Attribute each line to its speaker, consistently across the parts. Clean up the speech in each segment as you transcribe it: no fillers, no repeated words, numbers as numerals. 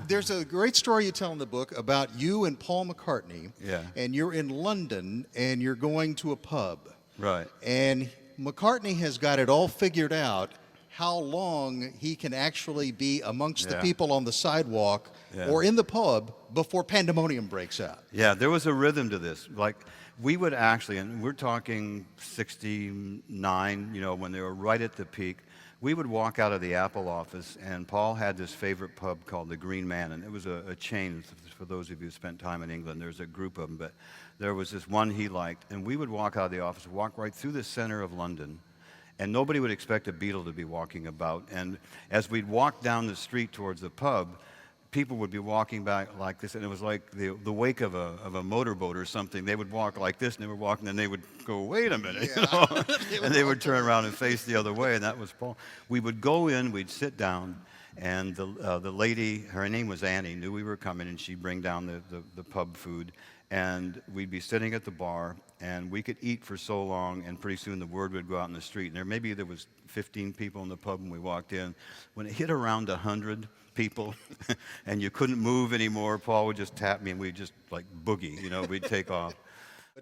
Speaker 1: There's a great story you tell in the book about you and Paul McCartney.
Speaker 2: Yeah.
Speaker 1: And you're in London and you're going to a pub.
Speaker 2: Right.
Speaker 1: And McCartney has got it all figured out how long he can actually be amongst the
Speaker 2: Yeah.
Speaker 1: people on the sidewalk
Speaker 2: Yeah.
Speaker 1: or in the pub before pandemonium breaks out.
Speaker 2: Yeah, there was a rhythm to this. Like, we would actually, and we're talking 69, when they were right at the peak, we would walk out of the Apple office, and Paul had this favorite pub called the Green Man, and it was a chain. For those of you who spent time in England, there's a group of them, but there was this one he liked, and we would walk out of the office, walk right through the center of London, and nobody would expect a Beatle to be walking about. And as we'd walk down the street towards the pub, people would be walking back like this, and it was like the wake of a motorboat or something. They would walk like this, and they were walking, and they would go, "Wait a minute," and they would turn around and face the other way, and that was Paul. We would go in, we'd sit down, and the lady, her name was Annie, knew we were coming, and she'd bring down the pub food, and we'd be sitting at the bar, and we could eat for so long, and pretty soon the word would go out in the street, and there was 15 people in the pub when we walked in. When it hit around 100 people and you couldn't move anymore, Paul would just tap me and we'd just like boogie, we'd take off.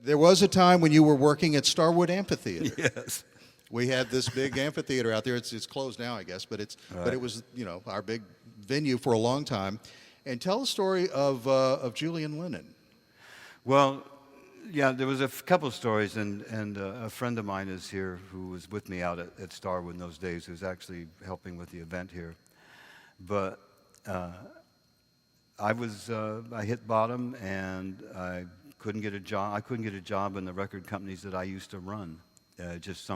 Speaker 1: There was a time when you were working at Starwood Amphitheater.
Speaker 2: Yes.
Speaker 1: We had this big amphitheater out there. It's closed now, I guess, but it was our big venue for a long time. And tell the story of Julian Lennon.
Speaker 2: Well, yeah, there was a couple of stories, and a friend of mine is here who was with me out at Starwood in those days, who's actually helping with the event here. But I hit bottom, and I couldn't get a job. I couldn't get a job in the record companies that I used to run. Just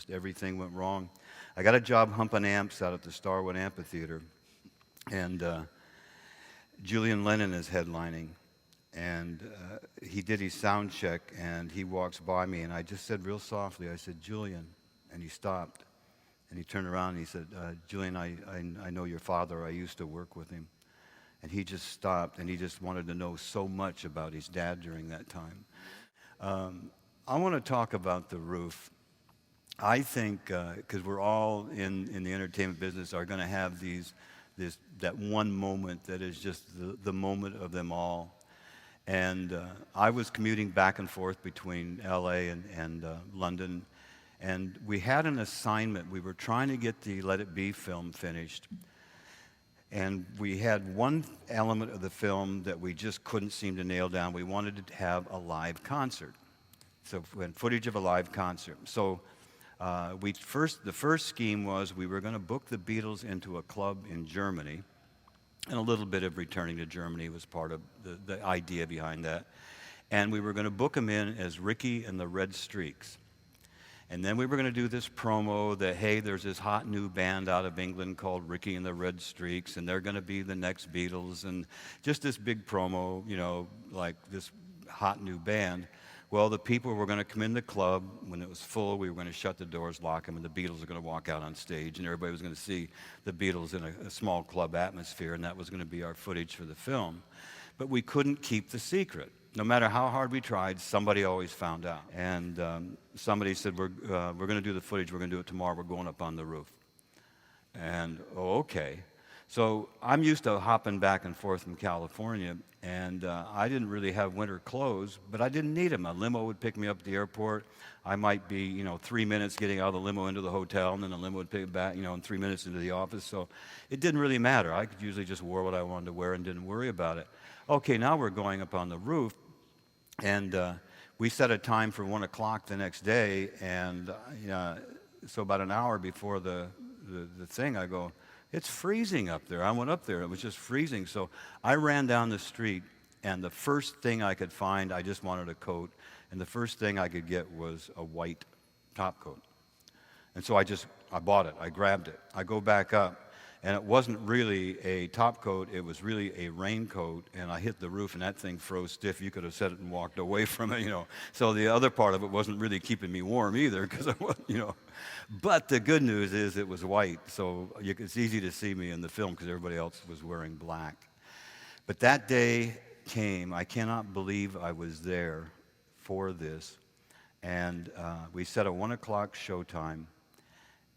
Speaker 2: everything went wrong. I got a job humping amps out at the Starwood Amphitheater, and Julian Lennon is headlining. And he did his sound check, and he walks by me, and I just said real softly, I said, "Julian," and he stopped. And he turned around and he said, "Julian, I know your father. I used to work with him." And he just stopped, and he just wanted to know so much about his dad during that time. I want to talk about the roof. I think, because we're all in the entertainment business, are going to have that one moment that is just the moment of them all. And I was commuting back and forth between LA and London, and we had an assignment. We were trying to get the Let It Be film finished, and we had one element of the film that we just couldn't seem to nail down. We wanted to have a live concert, so we had footage of a live concert. So the first scheme was we were going to book the Beatles into a club in Germany, and a little bit of returning to Germany was part of the idea behind that. And we were going to book them in as Ricky and the Red Streaks. And then we were going to do this promo that, hey, there's this hot new band out of England called Ricky and the Red Streaks, and they're going to be the next Beatles, and just this big promo, like this hot new band. Well, the people were going to come in the club. When it was full, we were going to shut the doors, lock them, and the Beatles were going to walk out on stage, and everybody was going to see the Beatles in a small club atmosphere, and that was going to be our footage for the film. But we couldn't keep the secret. No matter how hard we tried, somebody always found out. And somebody said, we're going to do the footage. We're going to do it tomorrow. We're going up on the roof. And, okay. So I'm used to hopping back and forth from California, and I didn't really have winter clothes, but I didn't need them. A limo would pick me up at the airport. I might be, 3 minutes getting out of the limo into the hotel, and then the limo would pick me back, in 3 minutes into the office. So it didn't really matter. I could usually just wear what I wanted to wear and didn't worry about it. Okay, now we're going up on the roof, and we set a time for 1 o'clock the next day, and so about an hour before the thing, I go, "It's freezing up there." I went up there, it was just freezing. So I ran down the street, and the first thing I could find, I just wanted a coat, and the first thing I could get was a white top coat. And so I bought it, I grabbed it. I go back up, and it wasn't really a top coat, it was really a raincoat, and I hit the roof, and that thing froze stiff. You could have set it and walked away from it, So the other part of it wasn't really keeping me warm either, because I wasn't, But the good news is it was white, so it's easy to see me in the film because everybody else was wearing black. But that day came. I cannot believe I was there for this. And we set a 1 o'clock showtime.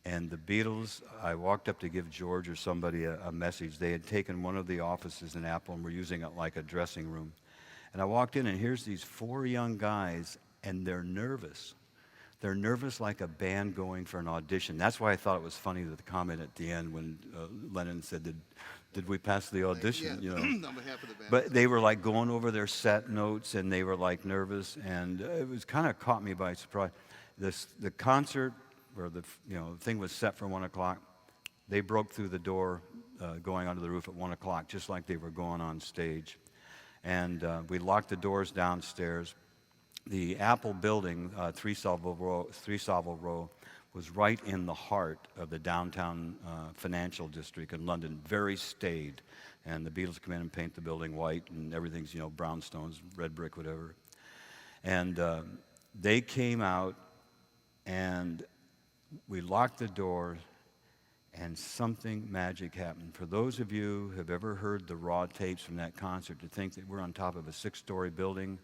Speaker 2: And the Beatles, I walked up to give George or somebody a message. They had taken one of the offices in Apple and were using it like a dressing room. And I walked in, and here's these 4 young guys, and they're nervous. They're nervous like a band going for an audition. That's why I thought it was funny that the comment at the end when Lennon said, did we pass the audition?
Speaker 1: Yeah,
Speaker 2: You know?
Speaker 1: on behalf of the band.
Speaker 2: But they were like going over their set notes, and they were like nervous, and it was kind of caught me by surprise. The concert, where the thing was set for 1 o'clock, they broke through the door going onto the roof at 1 o'clock, just like they were going on stage. And we locked the doors downstairs. The Apple building, 3 Savile Row, was right in the heart of the downtown financial district in London, very staid. And the Beatles come in and paint the building white, and everything's, brownstones, red brick, whatever. And they came out, and we locked the doors, and something magic happened. For those of you who have ever heard the raw tapes from that concert, to think that we're on top of a 6-story building,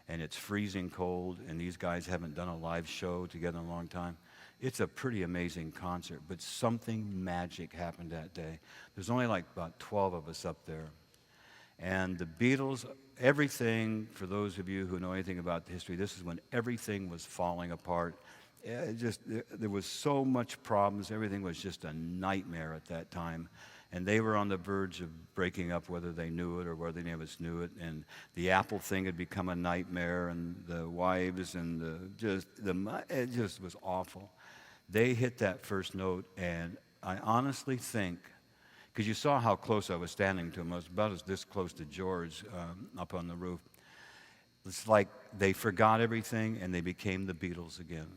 Speaker 2: and it's freezing cold, and these guys haven't done a live show together in a long time, it's a pretty amazing concert. But something magic happened that day. There's only like about 12 of us up there. And the Beatles, everything, for those of you who know anything about the history, this is when everything was falling apart. There was so much problems. Everything was just a nightmare at that time. And they were on the verge of breaking up, whether they knew it or whether any of us knew it. And the Apple thing had become a nightmare, and the wives, and it just was awful. They hit that first note, and I honestly think, because you saw how close I was standing to him, I was about this close to George up on the roof. It's like they forgot everything, and they became the Beatles again.